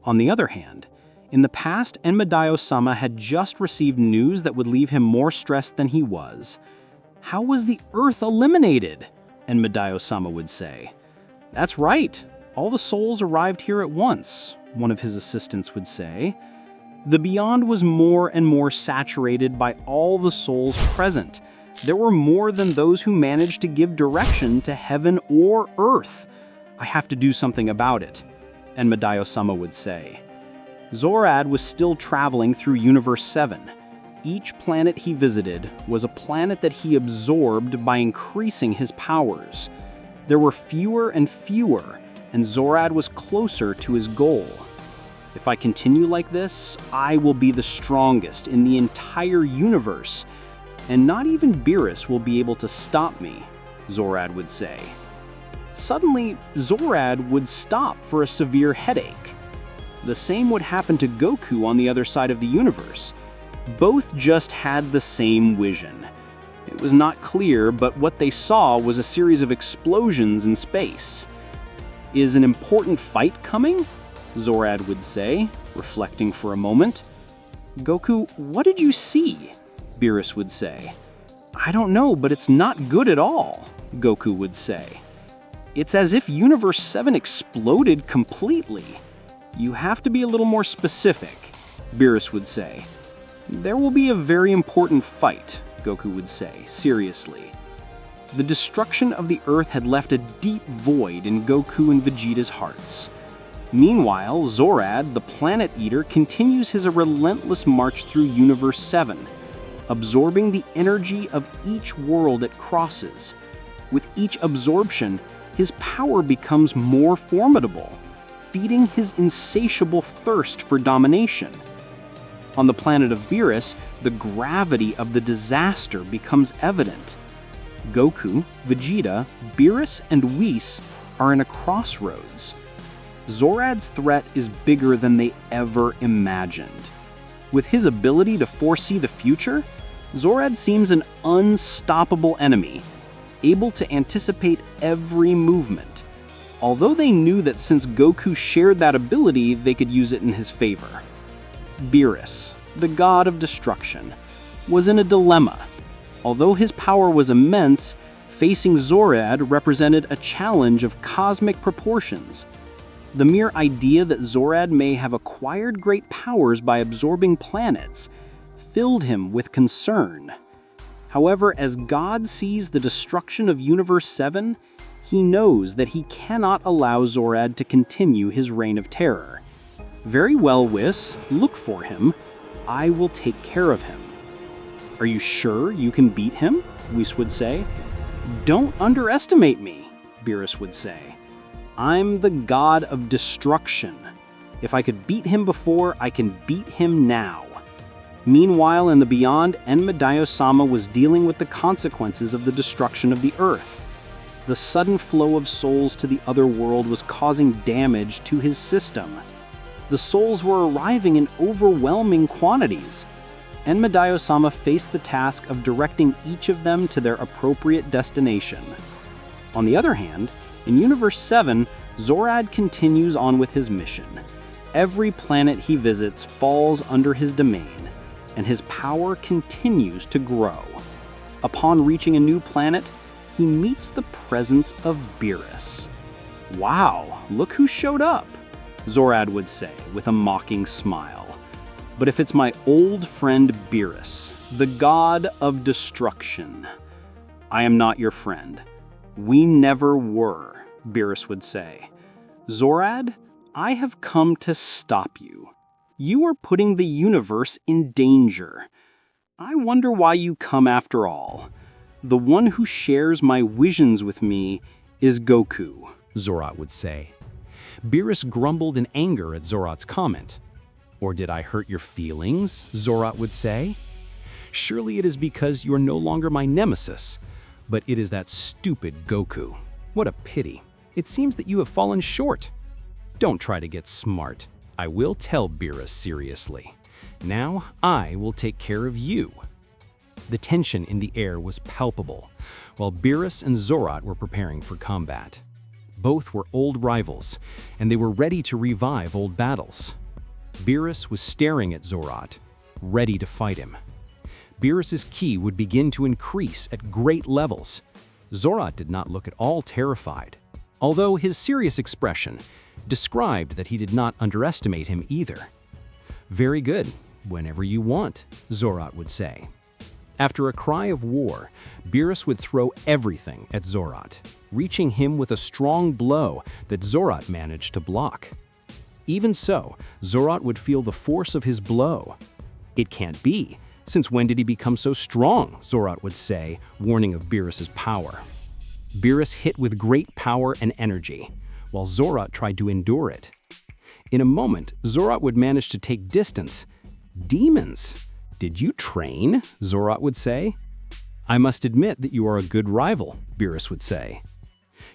On the other hand, in the past, Enmadayo-sama had just received news that would leave him more stressed than he was. How was the Earth eliminated? Enmadayo-sama would say. That's right. All the souls arrived here at once, one of his assistants would say. The Beyond was more and more saturated by all the souls present. There were more than those who managed to give direction to heaven or Earth. I have to do something about it, Enmadayo-sama would say. Zorad was still traveling through Universe 7. Each planet he visited was a planet that he absorbed by increasing his powers. There were fewer and fewer, and Zorad was closer to his goal. If I continue like this, I will be the strongest in the entire universe, and not even Beerus will be able to stop me, Zorad would say. Suddenly, Zorad would stop for a severe headache. The same would happen to Goku on the other side of the universe. Both just had the same vision. It was not clear, but what they saw was a series of explosions in space. Is an important fight coming? Zorad would say, reflecting for a moment. Goku, what did you see? Beerus would say. I don't know, but it's not good at all, Goku would say. It's as if Universe 7 exploded completely. You have to be a little more specific, Beerus would say. There will be a very important fight, Goku would say, seriously. The destruction of the Earth had left a deep void in Goku and Vegeta's hearts. Meanwhile, Zorad, the Planet Eater, continues his relentless march through Universe 7, absorbing the energy of each world it crosses. With each absorption, his power becomes more formidable, feeding his insatiable thirst for domination. On the planet of Beerus, the gravity of the disaster becomes evident. Goku, Vegeta, Beerus, and Whis are in a crossroads. Zorad's threat is bigger than they ever imagined. With his ability to foresee the future, Zorad seems an unstoppable enemy, able to anticipate every movement. Although they knew that since Goku shared that ability, they could use it in his favor. Beerus, the god of destruction, was in a dilemma. Although his power was immense, facing Zorad represented a challenge of cosmic proportions. The mere idea that Zorad may have acquired great powers by absorbing planets filled him with concern. However, as God sees the destruction of Universe 7, he knows that he cannot allow Zorad to continue his reign of terror. Very well, Whis, look for him. I will take care of him. Are you sure you can beat him? Whis would say. Don't underestimate me, Beerus would say. I'm the god of destruction. If I could beat him before, I can beat him now. Meanwhile, in the beyond, Enmadayo-sama was dealing with the consequences of the destruction of the Earth. The sudden flow of souls to the other world was causing damage to his system. The souls were arriving in overwhelming quantities. Enmadayo-sama faced the task of directing each of them to their appropriate destination. On the other hand, in Universe 7, Zorad continues on with his mission. Every planet he visits falls under his domain, and his power continues to grow. Upon reaching a new planet, he meets the presence of Beerus. Wow, look who showed up, Zorad would say with a mocking smile. But if it's my old friend Beerus, the god of destruction, I am not your friend. We never were, Beerus would say. Zorad, I have come to stop you. You are putting the universe in danger. I wonder why you come after all. The one who shares my visions with me is Goku, Zorad would say. Beerus grumbled in anger at Zorad's comment. Or did I hurt your feelings? Zorad would say. Surely it is because you are no longer my nemesis, but it is that stupid Goku. What a pity. It seems that you have fallen short. Don't try to get smart. I will tell Beerus seriously. Now I will take care of you. The tension in the air was palpable, while Beerus and Zorad were preparing for combat. Both were old rivals, and they were ready to revive old battles. Beerus was staring at Zorad, ready to fight him. Beerus's ki would begin to increase at great levels. Zorad did not look at all terrified, although his serious expression described that he did not underestimate him either. Very good, whenever you want, Zorad would say. After a cry of war, Beerus would throw everything at Zorad, reaching him with a strong blow that Zorad managed to block. Even so, Zorad would feel the force of his blow. It can't be. Since when did he become so strong? Zorad would say, warning of Beerus's power. Beerus hit with great power and energy, while Zorad tried to endure it. In a moment, Zorad would manage to take distance. Demons! Did you train? Zorad would say. I must admit that you are a good rival, Beerus would say.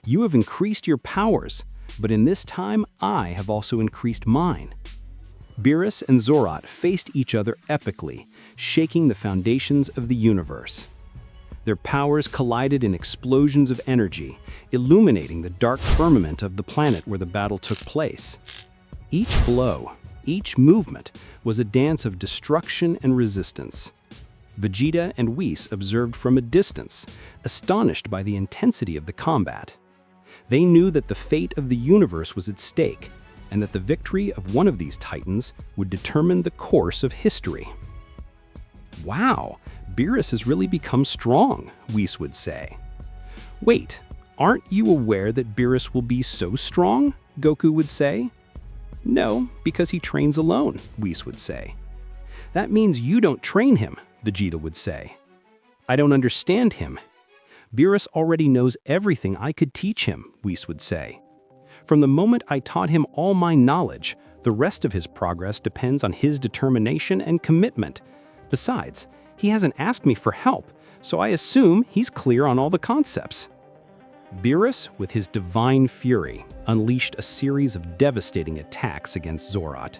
You have increased your powers, but in this time I have also increased mine. Beerus and Zorad faced each other epically, shaking the foundations of the universe. Their powers collided in explosions of energy, illuminating the dark firmament of the planet where the battle took place. Each blow, each movement, was a dance of destruction and resistance. Vegeta and Whis observed from a distance, astonished by the intensity of the combat. They knew that the fate of the universe was at stake, and that the victory of one of these titans would determine the course of history. Wow, Beerus has really become strong, Whis would say. Wait, aren't you aware that Beerus will be so strong? Goku would say. No, because he trains alone, Whis would say. That means you don't train him, Vegeta would say. I don't understand him. Beerus already knows everything I could teach him, Whis would say. From the moment I taught him all my knowledge, the rest of his progress depends on his determination and commitment. Besides, he hasn't asked me for help, so I assume he's clear on all the concepts. Beerus, with his divine fury, unleashed a series of devastating attacks against Zorat.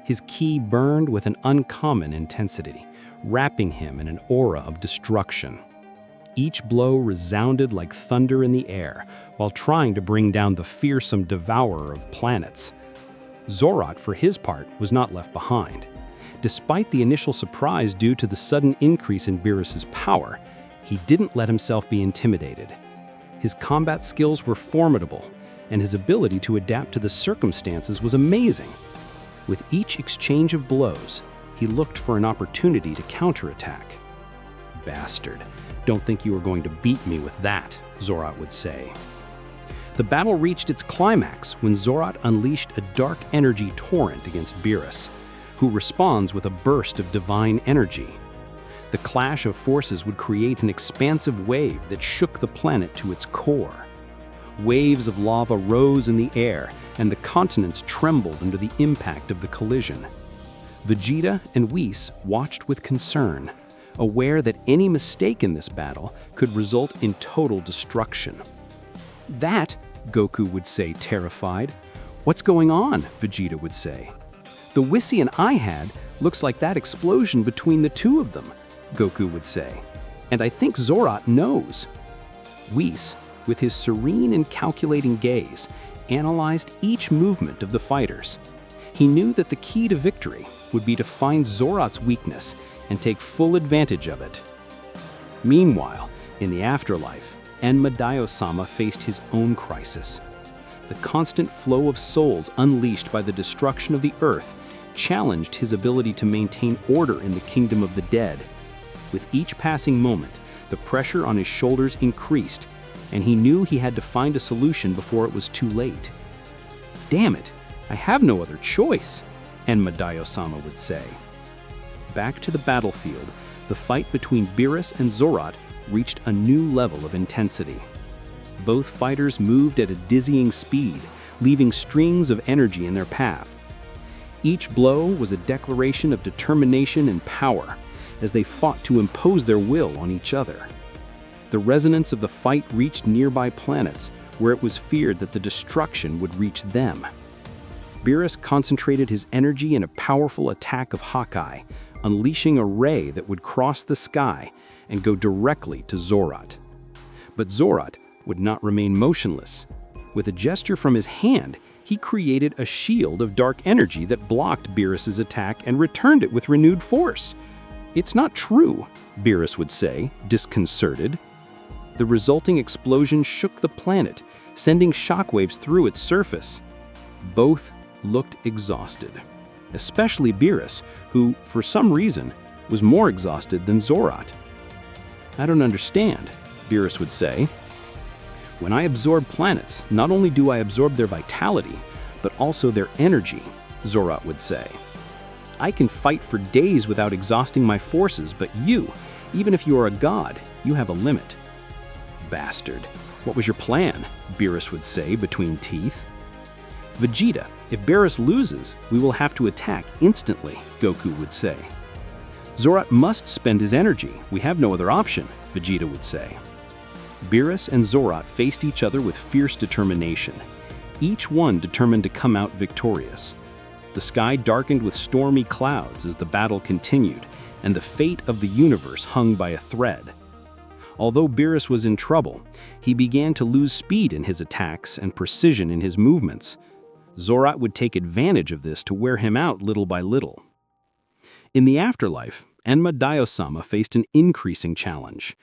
His ki burned with an uncommon intensity, wrapping him in an aura of destruction. Each blow resounded like thunder in the air, while trying to bring down the fearsome devourer of planets. Zorat, for his part, was not left behind. Despite the initial surprise due to the sudden increase in Beerus's power, he didn't let himself be intimidated. His combat skills were formidable, and his ability to adapt to the circumstances was amazing. With each exchange of blows, he looked for an opportunity to counterattack. "Bastard, don't think you are going to beat me with that," Zorat would say. The battle reached its climax when Zorat unleashed a dark energy torrent against Beerus, who responds with a burst of divine energy. The clash of forces would create an expansive wave that shook the planet to its core. Waves of lava rose in the air, and the continents trembled under the impact of the collision. Vegeta and Whis watched with concern, aware that any mistake in this battle could result in total destruction. "That," Goku would say, terrified. "What's going on?" Vegeta would say. "The Whisian I had looks like that explosion between the two of them," Goku would say. "And I think Zorat knows." Whis, with his serene and calculating gaze, analyzed each movement of the fighters. He knew that the key to victory would be to find Zorat's weakness and take full advantage of it. Meanwhile, in the afterlife, Enma faced his own crisis. The constant flow of souls unleashed by the destruction of the Earth challenged his ability to maintain order in the kingdom of the dead. With each passing moment, the pressure on his shoulders increased, and he knew he had to find a solution before it was too late. "Damn it, I have no other choice," Enma would say. Back to the battlefield, the fight between Beerus and Zorat reached a new level of intensity. Both fighters moved at a dizzying speed, leaving strings of energy in their path. Each blow was a declaration of determination and power, as they fought to impose their will on each other. The resonance of the fight reached nearby planets, where it was feared that the destruction would reach them. Beerus concentrated his energy in a powerful attack of Hawkeye, unleashing a ray that would cross the sky and go directly to Zorat. But Zorat would not remain motionless. With a gesture from his hand, he created a shield of dark energy that blocked Beerus's attack and returned it with renewed force. "It's not true," Beerus would say, disconcerted. The resulting explosion shook the planet, sending shockwaves through its surface. Both looked exhausted, especially Beerus, who, for some reason, was more exhausted than Zorat. "I don't understand," Beerus would say. "When I absorb planets, not only do I absorb their vitality, but also their energy," Zorat would say. "I can fight for days without exhausting my forces, but you, even if you are a god, you have a limit." "Bastard, what was your plan?" Beerus would say between teeth. "Vegeta, if Beerus loses, we will have to attack instantly," Goku would say. "Zorat must spend his energy. We have no other option," Vegeta would say. Beerus and Zorat faced each other with fierce determination, each one determined to come out victorious. The sky darkened with stormy clouds as the battle continued, and the fate of the universe hung by a thread. Although Beerus was in trouble, he began to lose speed in his attacks and precision in his movements. Zorat would take advantage of this to wear him out little by little. In the afterlife, Enma faced an increasing challenge.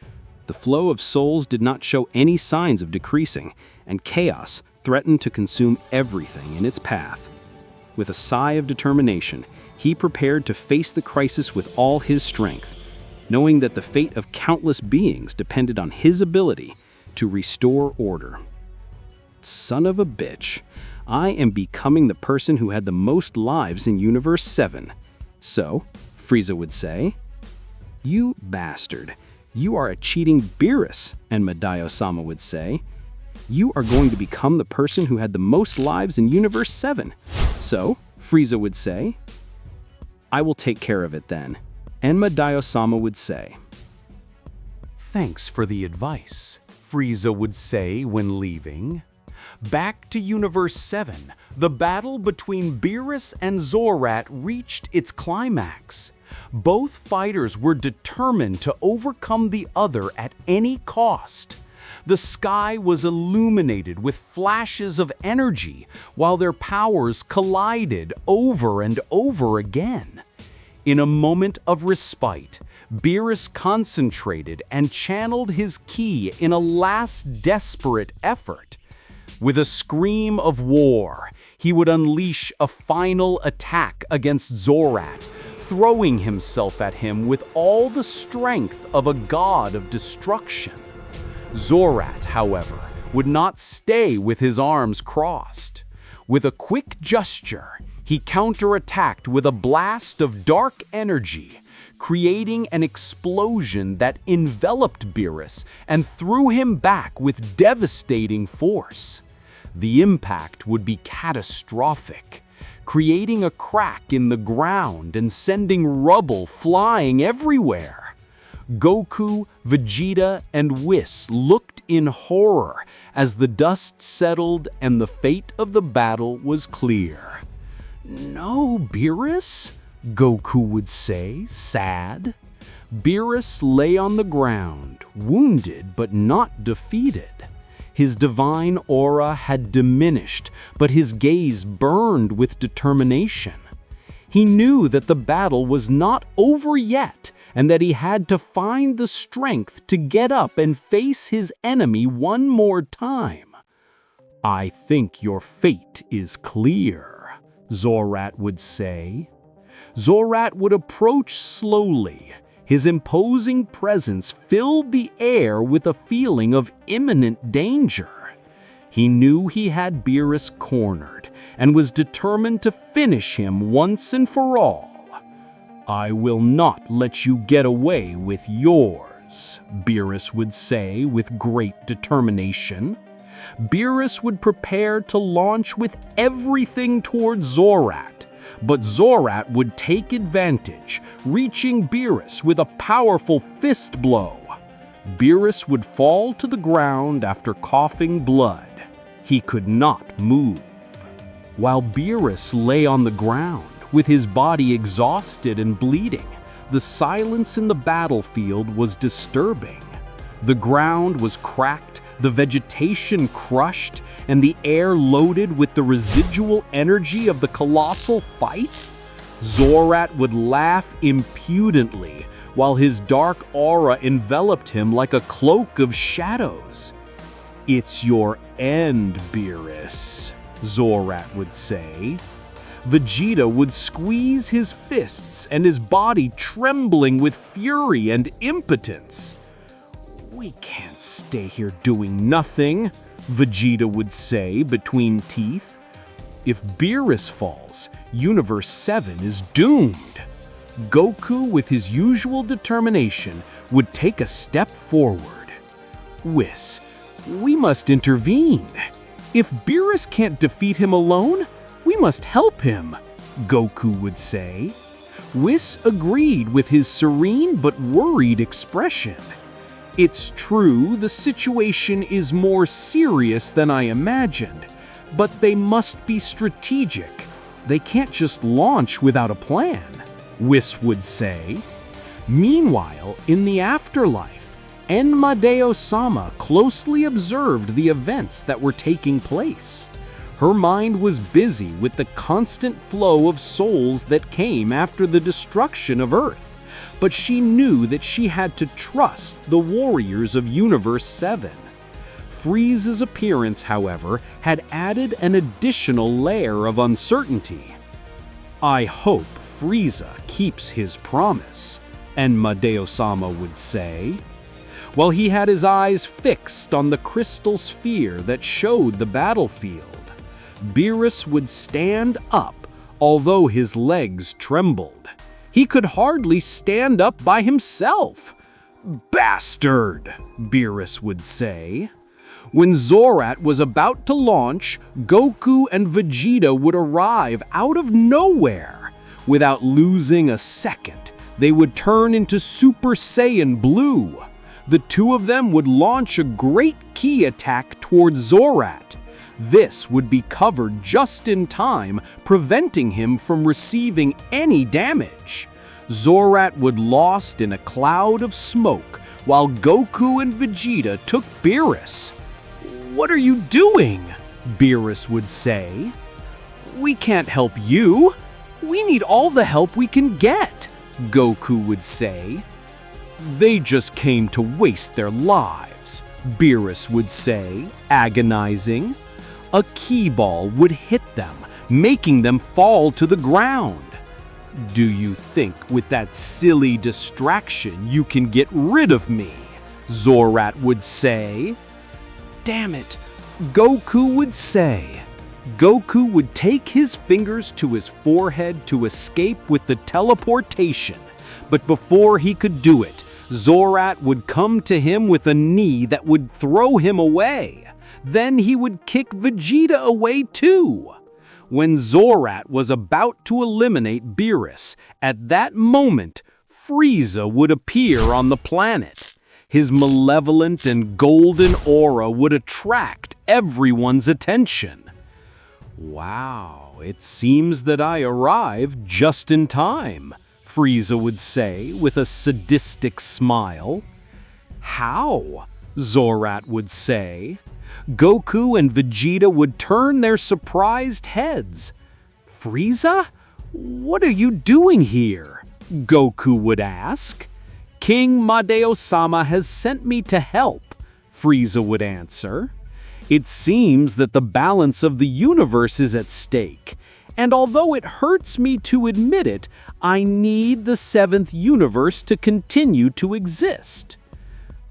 The flow of souls did not show any signs of decreasing, and chaos threatened to consume everything in its path. With a sigh of determination, he prepared to face the crisis with all his strength, knowing that the fate of countless beings depended on his ability to restore order. "Son of a bitch, I am becoming the person who had the most lives in Universe 7. So," Frieza would say. "You bastard, you are a cheating Beerus," Enma would say. "You are going to become the person who had the most lives in Universe 7. So," Frieza would say. "I will take care of it then," Enma would say. Thanks for the advice, Frieza would say when leaving. Back to Universe 7, the battle between Beerus and Zorat reached its climax. Both fighters were determined to overcome the other at any cost. The sky was illuminated with flashes of energy while their powers collided over and over again. In a moment of respite, Beerus concentrated and channeled his ki in a last desperate effort. With a scream of war, he would unleash a final attack against Zorat, throwing himself at him with all the strength of a god of destruction. Zorat, however, would not stay with his arms crossed. With a quick gesture, he counterattacked with a blast of dark energy, creating an explosion that enveloped Beerus and threw him back with devastating force. The impact would be catastrophic, creating a crack in the ground and sending rubble flying everywhere. Goku, Vegeta, and Whis looked in horror as the dust settled and the fate of the battle was clear. "No, Beerus," Goku would say, sad. Beerus lay on the ground, wounded but not defeated. His divine aura had diminished, but his gaze burned with determination. He knew that the battle was not over yet, and that he had to find the strength to get up and face his enemy one more time. "I think your fate is clear," Zorat would say. Zorat would approach slowly. His imposing presence filled the air with a feeling of imminent danger. He knew he had Beerus cornered and was determined to finish him once and for all. "I will not let you get away with yours," Beerus would say with great determination. Beerus would prepare to launch with everything towards Zorat, but Zorat would take advantage, reaching Beerus with a powerful fist blow. Beerus would fall to the ground after coughing blood. He could not move. While Beerus lay on the ground, with his body exhausted and bleeding, the silence in the battlefield was disturbing. The ground was cracked, the vegetation crushed, and the air loaded with the residual energy of the colossal fight. Zorat would laugh impudently, while his dark aura enveloped him like a cloak of shadows. "It's your end, Beerus," Zorat would say. Vegeta would squeeze his fists and his body trembling with fury and impotence. "We can't stay here doing nothing," Vegeta would say between teeth. "If Beerus falls, Universe 7 is doomed." Goku, with his usual determination, would take a step forward. "Whis, we must intervene. If Beerus can't defeat him alone, we must help him," Goku would say. Whis agreed with his serene but worried expression. "It's true, the situation is more serious than I imagined, but they must be strategic. They can't just launch without a plan," Whis would say. Meanwhile, in the afterlife, Enmadeo-sama closely observed the events that were taking place. Her mind was busy with the constant flow of souls that came after the destruction of Earth, but she knew that she had to trust the warriors of Universe 7. Frieza's appearance, however, had added an additional layer of uncertainty. "I hope Frieza keeps his promise," Enmadeo-sama would say. While he had his eyes fixed on the crystal sphere that showed the battlefield, Beerus would stand up, although his legs trembled. He could hardly stand up by himself. "Bastard," Beerus would say. When Zorat was about to launch, Goku and Vegeta would arrive out of nowhere. Without losing a second, they would turn into Super Saiyan Blue. The two of them would launch a great ki attack towards Zorat. This would be covered just in time, preventing him from receiving any damage. Zorat would lost in a cloud of smoke, while Goku and Vegeta took Beerus. "What are you doing?" Beerus would say. "We can't help you. We need all the help we can get," Goku would say. "They just came to waste their lives," Beerus would say, agonizing. A ki ball would hit them, making them fall to the ground. "Do you think with that silly distraction you can get rid of me?" Zorat would say. "Damn it," Goku would say. Goku would take his fingers to his forehead to escape with the teleportation, but before he could do it, Zorat would come to him with a knee that would throw him away. Then he would kick Vegeta away too. When Zorat was about to eliminate Beerus, at that moment, Frieza would appear on the planet. His malevolent and golden aura would attract everyone's attention. "Wow, it seems that I arrived just in time," Frieza would say with a sadistic smile. "How?" Zorat would say. Goku and Vegeta would turn their surprised heads. "Frieza? What are you doing here?" Goku would ask. "King Madeo-sama has sent me to help," Frieza would answer. "It seems that the balance of the universe is at stake, and although it hurts me to admit it, I need the seventh universe to continue to exist."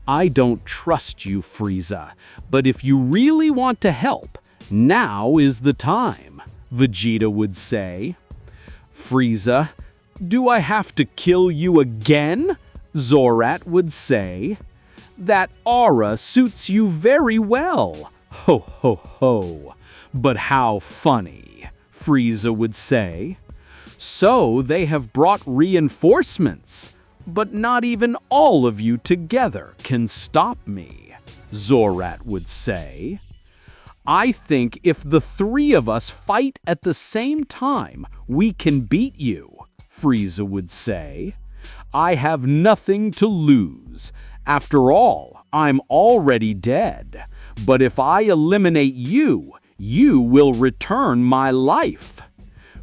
"I don't trust you, Frieza, but if you really want to help, now is the time," Vegeta would say. "Frieza, do I have to kill you again?" Zorat would say. "That aura suits you very well. Ho ho ho. But how funny," Frieza would say. "So they have brought reinforcements. But not even all of you together can stop me," Zorat would say. "I think if the three of us fight at the same time, we can beat you," Frieza would say. "I have nothing to lose. After all, I'm already dead. But if I eliminate you, you will return my life."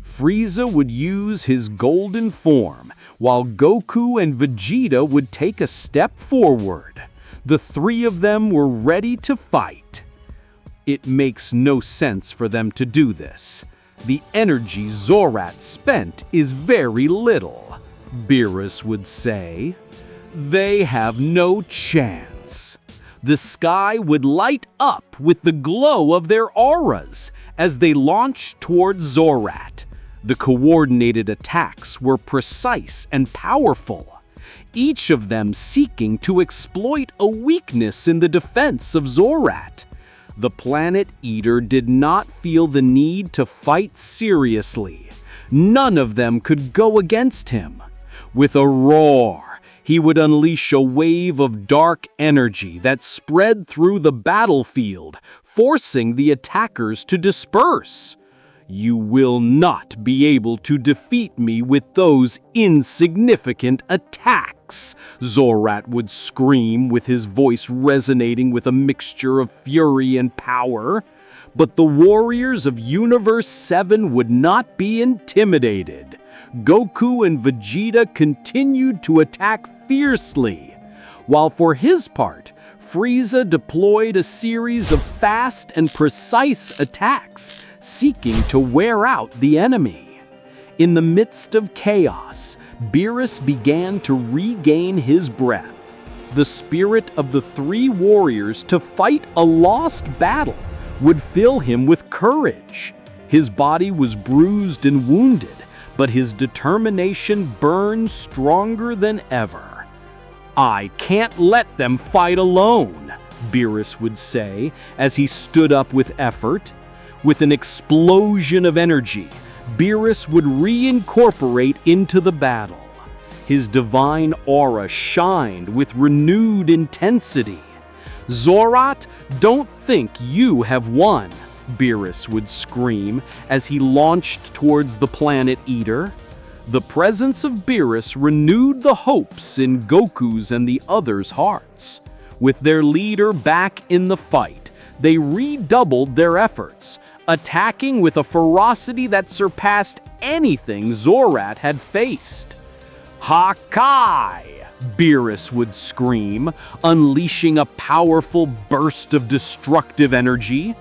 Frieza would use his golden form, while Goku and Vegeta would take a step forward. The three of them were ready to fight. "It makes no sense for them to do this. The energy Zorat spent is very little," Beerus would say. "They have no chance." The sky would light up with the glow of their auras as they launched towards Zorat. The coordinated attacks were precise and powerful, each of them seeking to exploit a weakness in the defense of Zorat. The Planet Eater did not feel the need to fight seriously. None of them could go against him. With a roar, he would unleash a wave of dark energy that spread through the battlefield, forcing the attackers to disperse. "You will not be able to defeat me with those insignificant attacks," Zorat would scream, with his voice resonating with a mixture of fury and power. But the warriors of Universe 7 would not be intimidated. Goku and Vegeta continued to attack fiercely, while for his part, Frieza deployed a series of fast and precise attacks, seeking to wear out the enemy. In the midst of chaos, Beerus began to regain his breath. The spirit of the three warriors to fight a lost battle would fill him with courage. His body was bruised and wounded, but his determination burned stronger than ever. "I can't let them fight alone," Beerus would say as he stood up with effort. With an explosion of energy, Beerus would reincorporate into the battle. His divine aura shined with renewed intensity. "Zorat, don't think you have won," Beerus would scream as he launched towards the planet Eater. The presence of Beerus renewed the hopes in Goku's and the others' hearts. With their leader back in the fight, they redoubled their efforts, attacking with a ferocity that surpassed anything Zorat had faced. "Hakai!" Beerus would scream, unleashing a powerful burst of destructive energy.